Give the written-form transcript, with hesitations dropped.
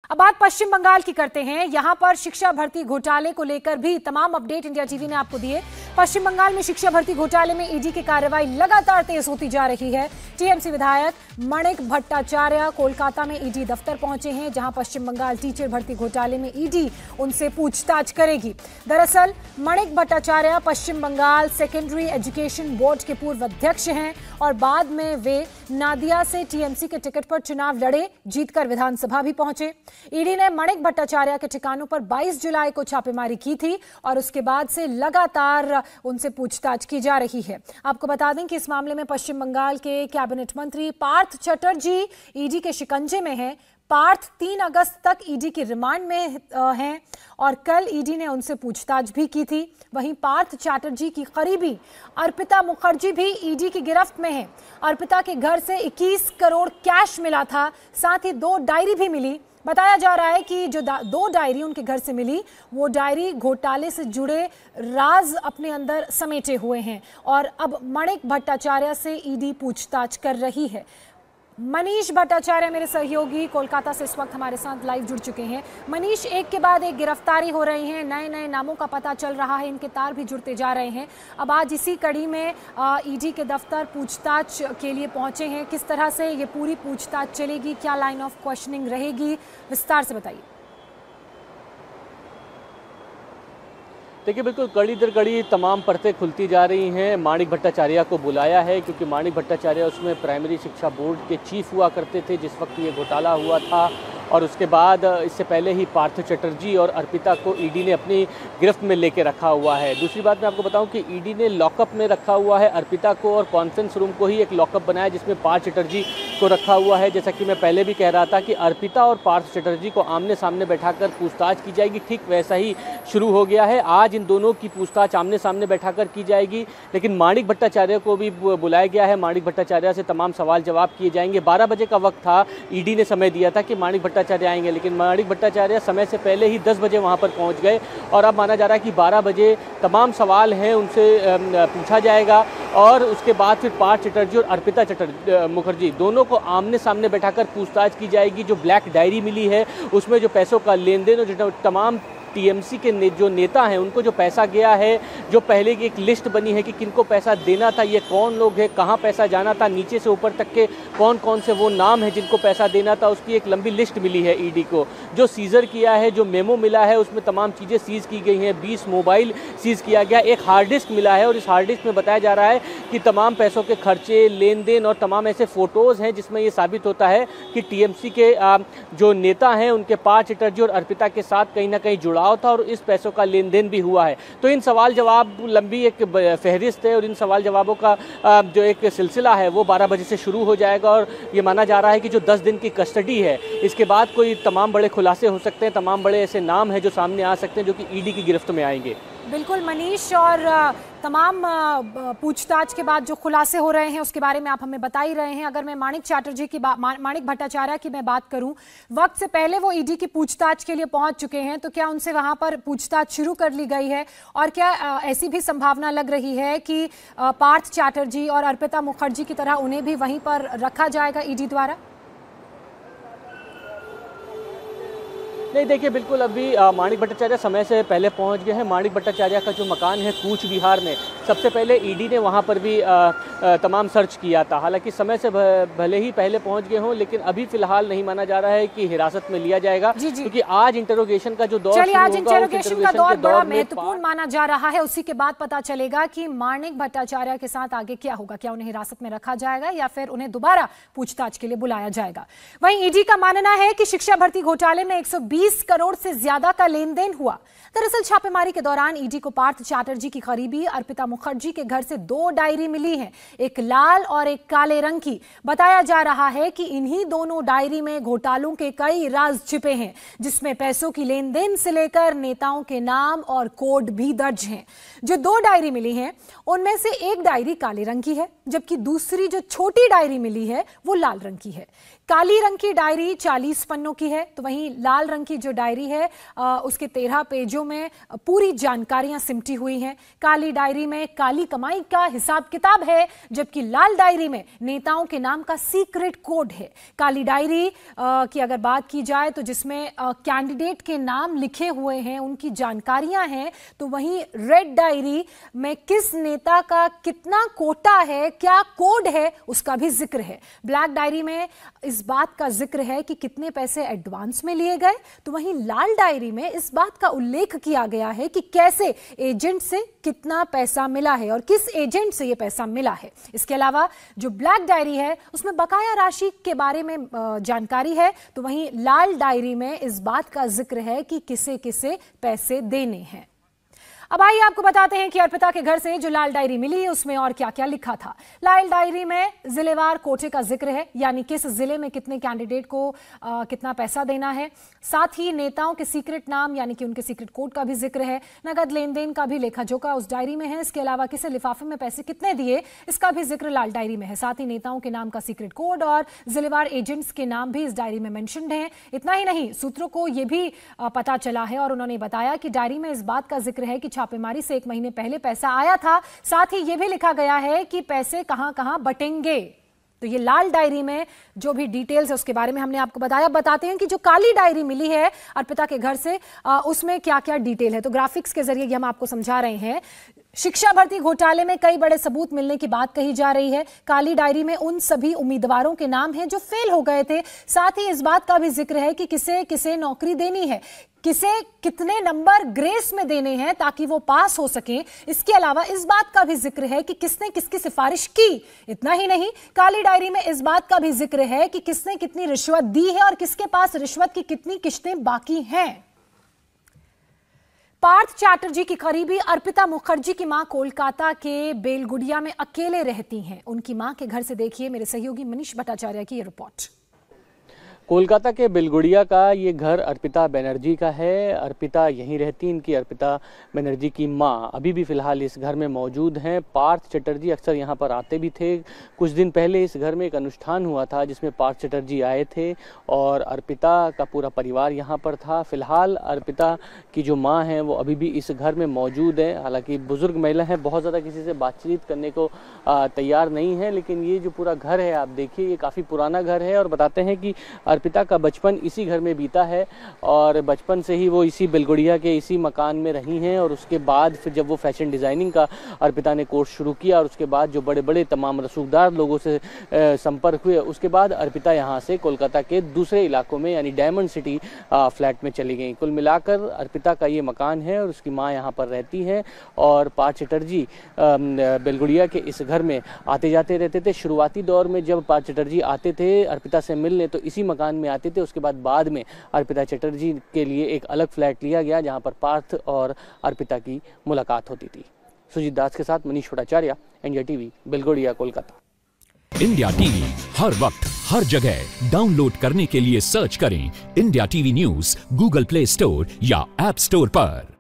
अब बात पश्चिम बंगाल की करते हैं। यहां पर शिक्षा भर्ती घोटाले को लेकर भी तमाम अपडेट इंडिया टीवी ने आपको दिए। पश्चिम बंगाल में शिक्षा भर्ती घोटाले में ईडी की कार्रवाई लगातार तेज होती जा रही है। टीएमसी विधायक मणिक भट्टाचार्य कोलकाता में ईडी दफ्तर पहुंचे हैं, जहां पश्चिम बंगाल टीचर भर्ती घोटाले में ईडी उनसे पूछताछ करेगी। दरअसल मणिक भट्टाचार्य पश्चिम बंगाल सेकेंडरी एजुकेशन बोर्ड के पूर्व अध्यक्ष हैं और बाद में वे नादिया से टीएमसी के टिकट पर चुनाव लड़े, जीतकर विधानसभा भी पहुंचे। ईडी ने मणिक भट्टाचार्य के ठिकानों पर 22 जुलाई को छापेमारी की थी और उसके बाद से लगातार उनसे पूछताछ की जा रही है। आपको बता दें कि इस मामले में पश्चिम बंगाल के कैबिनेट मंत्री पार्थ चटर्जी ईडी के शिकंजे में हैं। पार्थ 3 अगस्त तक ईडी की रिमांड में हैं और कल ईडी ने उनसे पूछताछ भी की थी। वहीं पार्थ चटर्जी की करीबी अर्पिता मुखर्जी भी ईडी की गिरफ्त में है। अर्पिता के घर से 21 करोड़ कैश मिला था, साथ ही 2 डायरी भी मिली। बताया जा रहा है कि जो 2 डायरी उनके घर से मिली, वो डायरी घोटाले से जुड़े राज अपने अंदर समेटे हुए हैं और अब मणिक भट्टाचार्य से ईडी पूछताछ कर रही है। मनीष भट्टाचार्य मेरे सहयोगी कोलकाता से इस वक्त हमारे साथ लाइव जुड़ चुके हैं। मनीष, एक के बाद एक गिरफ्तारी हो रही है, नए नए नामों का पता चल रहा है, इनके तार भी जुड़ते जा रहे हैं। अब आज इसी कड़ी में ईडी के दफ्तर पूछताछ के लिए पहुंचे हैं। किस तरह से ये पूरी पूछताछ चलेगी, क्या लाइन ऑफ क्वेश्चनिंग रहेगी, विस्तार से बताइए। देखिए, बिल्कुल कड़ी दर कड़ी तमाम परतें खुलती जा रही हैं। मणिक भट्टाचार्य को बुलाया है क्योंकि मणिक भट्टाचार्य उसमें प्राइमरी शिक्षा बोर्ड के चीफ हुआ करते थे जिस वक्त ये घोटाला हुआ था, और उसके बाद इससे पहले ही पार्थ चटर्जी और अर्पिता को ईडी ने अपनी गिरफ्त में लेके रखा हुआ है। दूसरी बात मैं आपको बताऊं कि ईडी ने लॉकअप में रखा हुआ है अर्पिता को और कॉन्फ्रेंस रूम को ही एक लॉकअप बनाया जिसमें पार्थ चटर्जी को रखा हुआ है। जैसा कि मैं पहले भी कह रहा था कि अर्पिता और पार्थ चटर्जी को आमने सामने बैठाकर पूछताछ की जाएगी, ठीक वैसा ही शुरू हो गया है। आज इन दोनों की पूछताछ आमने सामने बैठाकर की जाएगी, लेकिन मणिक भट्टाचार्य को भी बुलाया गया है। मणिक भट्टाचार्य से तमाम सवाल जवाब किए जाएंगे। 12 बजे का वक्त था, ईडी ने समय दिया था कि मणिक भट्टाचार्य आएंगे, लेकिन मणिक भट्टाचार्य समय से पहले ही 10 बजे वहां पर पहुंच गए और अब माना जा रहा है कि 12 बजे तमाम सवाल हैं उनसे पूछा जाएगा और उसके बाद फिर पार्थ चटर्जी और अर्पिता मुखर्जी दोनों को आमने सामने बैठाकर पूछताछ की जाएगी। जो ब्लैक डायरी मिली है उसमें जो पैसों का लेन देन और जो तमाम टीएमसी के जो नेता हैं उनको जो पैसा गया है, जो पहले की एक लिस्ट बनी है कि किनको पैसा देना था, ये कौन लोग हैं, कहाँ पैसा जाना था, नीचे से ऊपर तक के कौन कौन से वो नाम हैं जिनको पैसा देना था, उसकी एक लंबी लिस्ट मिली है ईडी को। जो सीजर किया है, जो मेमो मिला है, उसमें तमाम चीज़ें सीज़ की गई हैं। 20 मोबाइल सीज़ किया गया, एक हार्ड डिस्क मिला है और इस हार्ड डिस्क में बताया जा रहा है कि तमाम पैसों के खर्चे, लेन देन और तमाम ऐसे फ़ोटोज़ हैं जिसमें ये साबित होता है कि टीएमसी के जो नेता हैं उनके पार्थ चटर्जी और अर्पिता के साथ कहीं ना कहीं जुड़ा था और इस पैसों का लेन देन भी हुआ है। तो इन सवाल जवाब लंबी एक फहरिस्त है और इन सवाल जवाबों का जो एक सिलसिला है वो 12 बजे से शुरू हो जाएगा और ये माना जा रहा है कि जो 10 दिन की कस्टडी है इसके बाद कोई तमाम बड़े खुलासे हो सकते हैं, तमाम बड़े ऐसे नाम हैं जो सामने आ सकते हैं जो कि ईडी की गिरफ्त में आएंगे। बिल्कुल मनीष, और तमाम पूछताछ के बाद जो खुलासे हो रहे हैं उसके बारे में आप हमें बता ही रहे हैं। अगर मैं मणिक भट्टाचार्य की मैं बात करूं, वक्त से पहले वो ईडी की पूछताछ के लिए पहुंच चुके हैं, तो क्या उनसे वहां पर पूछताछ शुरू कर ली गई है और क्या ऐसी भी संभावना लग रही है कि पार्थ चटर्जी और अर्पिता मुखर्जी की तरह उन्हें भी वहीं पर रखा जाएगा ईडी द्वारा? नहीं, देखिए, बिल्कुल अभी मणिक भट्टाचार्य समय से पहले पहुंच गए हैं। मणिक भट्टाचार्य का जो मकान है कूच बिहार में, सबसे पहले ईडी ने वहां पर भी तमाम सर्च किया था। हालांकि समय से भले ही पहले पहुंच गए हों, लेकिन अभी फिलहाल नहीं माना जा रहा है कि हिरासत में लिया जाएगा क्योंकि आज इंटरोगेशन का जो दौर आज इंटरोगेशन का दौर बड़ा महत्वपूर्ण माना जा रहा है। उसी के बाद पता चलेगा कि मणिक भट्टाचार्य के साथ आगे क्या होगा, क्या उन्हें हिरासत में रखा जाएगा या फिर उन्हें दोबारा पूछताछ के लिए बुलाया जाएगा। वहीं ईडी का मानना है कि शिक्षा भर्ती घोटाले में 120 करोड़ से ज्यादा का लेन देन हुआ। दरअसल छापेमारी के दौरान ईडी को पार्थ चटर्जी की करीबी अर्पिता मुखर्जी के घर से 2 डायरी मिली हैं, एक लाल और एक काले रंग की। बताया जा रहा है कि इन्हीं दोनों डायरी में घोटालों के कई राज छिपे हैं, जिसमें पैसों की लेन देन से लेकर नेताओं के नाम और कोड भी दर्ज हैं। जो 2 डायरी मिली हैं उनमें से एक डायरी काले रंग की है, जबकि दूसरी जो छोटी डायरी मिली है वो लाल रंग की है। काली रंग की डायरी 40 पन्नों की है, तो वहीं लाल रंग की जो डायरी है उसके 13 पेजों में पूरी जानकारियां सिमटी हुई हैं। काली डायरी में काली कमाई का हिसाब किताब है, जबकि लाल डायरी में नेताओं के नाम का सीक्रेट कोड है। काली डायरी की अगर बात की जाए तो जिसमें कैंडिडेट के नाम लिखे हुए हैं, उनकी जानकारियां हैं, तो वहीं रेड डायरी में किस नेता का कितना कोटा है, क्या कोड है, उसका भी जिक्र है। ब्लैक डायरी में इस बात का जिक्र है कि कितने पैसे एडवांस में लिए गए, तो वहीं लाल डायरी में इस बात का उल्लेख किया गया है कि कैसे एजेंट से कितना पैसा मिला है और किस एजेंट से यह पैसा मिला है। इसके अलावा जो ब्लैक डायरी है उसमें बकाया राशि के बारे में जानकारी है, तो वहीं लाल डायरी में इस बात का जिक्र है कि किसे किसे पैसे देने हैं। अब आइए आपको बताते हैं कि अर्पिता के घर से जो लाल डायरी मिली है उसमें और क्या क्या लिखा था। लाल डायरी में जिलेवार कोटे का जिक्र है, यानी किस जिले में कितने कैंडिडेट को कितना पैसा देना है। साथ ही नेताओं के सीक्रेट नाम यानी कि उनके सीक्रेट कोड का भी जिक्र है। नगद लेन देन का भी लेखा जोखा उस डायरी में है। इसके अलावा किसे लिफाफे में पैसे कितने दिए, इसका भी जिक्र लाल डायरी में है। साथ ही नेताओं के नाम का सीक्रेट कोड और जिलेवार एजेंट्स के नाम भी इस डायरी में मेंशन्ड हैं। इतना ही नहीं, सूत्रों को यह भी पता चला है और उन्होंने बताया कि डायरी में इस बात का जिक्र है कि छापेमारी से 1 महीने पहले पैसा आया था। साथ ही यह भी लिखा गया है कि पैसे कहां कहां बटेंगे। तो ये लाल डायरी में जो भी डिटेल्स है उसके बारे में हमने आपको बताया। बताते हैं कि जो काली डायरी मिली है अर्पिता के घर से उसमें क्या क्या डिटेल है। तो ग्राफिक्स के जरिए हम आपको समझा रहे हैं। शिक्षा भर्ती घोटाले में कई बड़े सबूत मिलने की बात कही जा रही है। काली डायरी में उन सभी उम्मीदवारों के नाम हैं जो फेल हो गए थे। साथ ही इस बात का भी जिक्र है कि किसे किसे नौकरी देनी है, किसे कितने नंबर ग्रेस में देने हैं ताकि वो पास हो सके। इसके अलावा इस बात का भी जिक्र है कि किसने किसकी सिफारिश की। इतना ही नहीं, काली डायरी में इस बात का भी जिक्र है कि किसने कितनी रिश्वत दी है और किसके पास रिश्वत की कितनी किश्तें बाकी हैं। पार्थ चैटर्जी की करीबी अर्पिता मुखर्जी की मां कोलकाता के बेलगुड़िया में अकेले रहती हैं। उनकी मां के घर से देखिए मेरे सहयोगी मनीष भट्टाचार्य की ये रिपोर्ट। कोलकाता के बेलगुड़िया का ये घर अर्पिता बनर्जी का है। अर्पिता यहीं रहती। इनकी अर्पिता बनर्जी की मां अभी भी फिलहाल इस घर में मौजूद हैं। पार्थ चैटर्जी अक्सर यहाँ पर आते भी थे। कुछ दिन पहले इस घर में एक अनुष्ठान हुआ था जिसमें पार्थ चैटर्जी आए थे और अर्पिता का पूरा परिवार यहाँ पर था। फिलहाल अर्पिता की जो माँ हैं वो अभी भी इस घर में मौजूद है। हालांकि बुजुर्ग महिला हैं, बहुत ज़्यादा किसी से बातचीत करने को तैयार नहीं है, लेकिन ये जो पूरा घर है आप देखिए, ये काफ़ी पुराना घर है। और बताते हैं कि अर्पिता का बचपन इसी घर में बीता है और बचपन से ही वो इसी बेलगुड़िया के इसी मकान में रही हैं। और उसके बाद फिर जब वो फैशन डिज़ाइनिंग का अर्पिता ने कोर्स शुरू किया और उसके बाद जो बड़े बड़े तमाम रसूखदार लोगों से संपर्क हुए, उसके बाद अर्पिता यहाँ से कोलकाता के दूसरे इलाकों में यानी डायमंड सिटी फ्लैट में चली गई। कुल मिलाकर अर्पिता का ये मकान है और उसकी माँ यहाँ पर रहती हैं। और पार्थ चैटर्जी बेलगुड़िया के इस घर में आते जाते रहते थे। शुरुआती दौर में जब पार्थ चैटर्जी आते थे अर्पिता से मिलने तो इसी मकान में आते थे। उसके बाद में अर्पिता चैटर्जी के लिए एक अलग फ्लैट लिया गया जहां पर पार्थ और अर्पिता की मुलाकात होती थी। सुजीत दास के साथ Manish Bhattacharya, India TV, Belgharia, Kolkata. India TV हर वक्त हर जगह डाउनलोड करने के लिए सर्च करें India TV news Google Play Store या ऐप स्टोर पर।